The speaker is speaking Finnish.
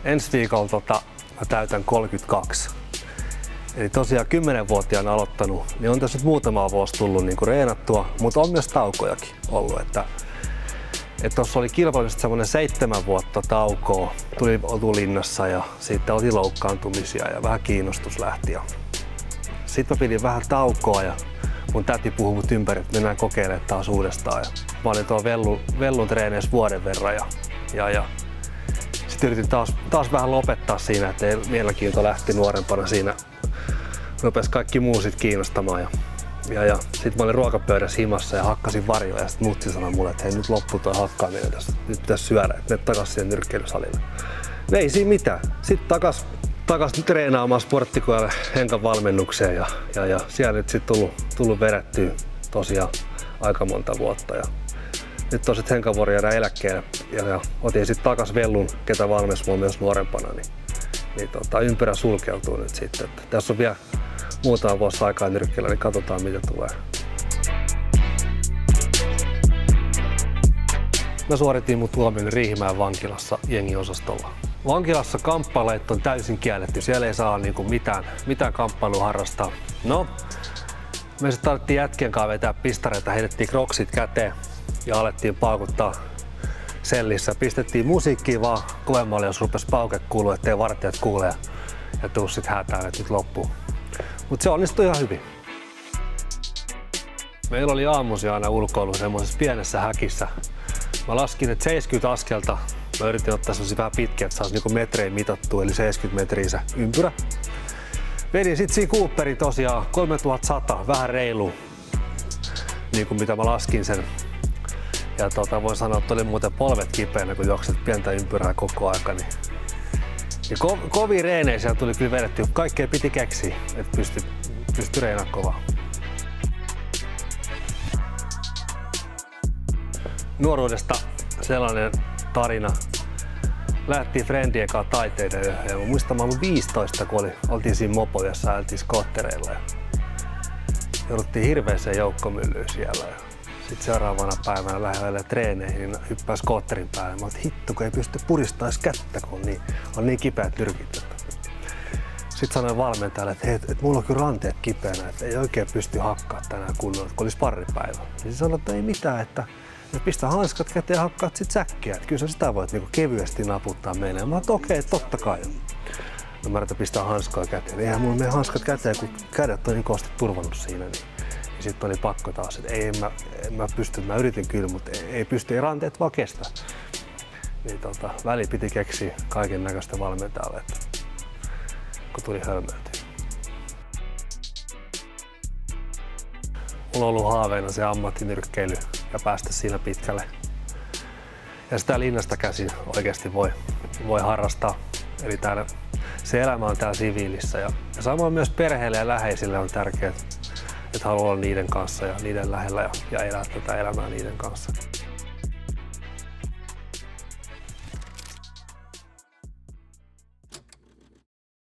Ensi viikolla mä täytän 32. Eli tosiaan 10-vuotiaana aloittanut, niin on tässä nyt muutama vuosi tullut niin kuin reenattua, mutta on myös taukojakin ollut. Että tuossa oli kilpailusta semmoinen 7 vuotta taukoa, tuli oltu linnassa ja sitten oli loukkaantumisia ja vähän kiinnostus lähti. Sitten mä pidin vähän taukoa ja mun täti puhui mut ympäri, että mennään kokeilemaan taas uudestaan. Ja mä olin tuolla vellun treeneissä vuoden verran ja sitten yritin taas vähän lopettaa siinä, että mielenkiinto lähti nuorempana siinä. Rupesi kaikki muu sit kiinnostamaan ja sitten mä olin ruokapöydässä himassa ja hakkasin varjoja ja sitten mutsi sanoi mulle, että hei nyt loppu toi hakkaaminen tässä, nyt pitäisi syödä, että mene takas siihen nyrkkeilysalille. Ei siinä mitään. Sitten takas treenaamaan sporttikojalle Henkan valmennukseen ja siellä nyt sitten tullut vedettyä tosiaan aika monta vuotta. Ja nyt on sitten Henkan vuoro jäädä eläkkeelle ja otin sitten takas Vellun, ketä valmensi mua myös nuorempana, niin ympyrä sulkeutuu nyt sitten. Että tässä on vielä muutama vuosi aikaa nyrkkeillä, niin katsotaan mitä tulee. Mä suoritin mun tuomioni Riihimäen vankilassa jengiosastolla. Vankilassa kamppailut on täysin kielletty, siellä ei saa niinku mitään kamppailua harrastaa. No, me sitten alettiin jätkien kanssa vetää pistareita, heitettiin kroksit käteen ja alettiin paukuttaa sellissä. Pistettiin musiikkia vaan kovemmalle, jos rupesi pauke kuulua, ettei vartijat kuule ja tuu sit hätään, että nyt loppuu. Mutta se onnistui ihan hyvin. Meillä oli aamuisin aina ulkoilu semmoisessa pienessä häkissä. Mä laskin, että 70 askelta. Mä yritin ottaa semmosia vähän pitkiä, että saisi niinku metrein mitattua, eli 70 metriä se ympyrä. Vedin sit siinä Cooperin tosiaan 3100, vähän reilu, niin kuin mitä mä laskin sen. Ja voin sanoa, että oli muuten polvet kipeänä, kun juokset pientä ympyrää koko aika. Ja kovia reenejä siellä tuli kyllä vedettyä. Kaikkea piti keksiä, että pystyi reenaamaan kovaa. Nuoruudesta sellainen tarina. Lähdettiin friendien kanssa taiteiden ja muistan, mä olin 15, kun oltiin siinä mopoissa ja ajeltiin skoottereilla. Jouduttiin hirveäseen joukkomyllyyn siellä. Sitten seuraavana päivänä lähdin treeneihin, niin hyppää skootterin päälle. Mä olin, hitto, kun ei pysty puristamaan kättä, kun on niin kipeät nyrkit. Sitten sanoin valmentajalle, että hei, et mulla on kyllä ranteet kipeänä, että ei oikein pysty hakkaa tänään kunnolla, kun oli sparripäivä. Niin se sanoi, että ei mitään, että pistä hanskat käteen ja hakkaat sit säkkiä. Että kyllä sä sitä voit niinku kevyesti naputtaa meille. Ja mä sanoin, okei, totta kai. No mä yritän pistää hanskoja käteen. Eihän mulla mene hanskat käteen, kun kädet on niin kovasti turvannut siinä. Ja sitten oli pakko taas, että en mä pysty, mä yritin kyllä, mutta ei pysty, ei ranteet vaan kestä. Niin väli piti keksiä kaiken näköistä valmentajalle, kun tuli hölmöiltyä. Mulla on ollut haaveena se ammattinyrkkeily ja päästä siinä pitkälle. Ja sitä linnasta käsin oikeasti voi harrastaa. Eli se elämä on täällä siviilissä. Ja samoin myös perheelle ja läheisille on tärkeää, että haluaa olla niiden kanssa ja niiden lähellä ja elää tätä elämää niiden kanssa.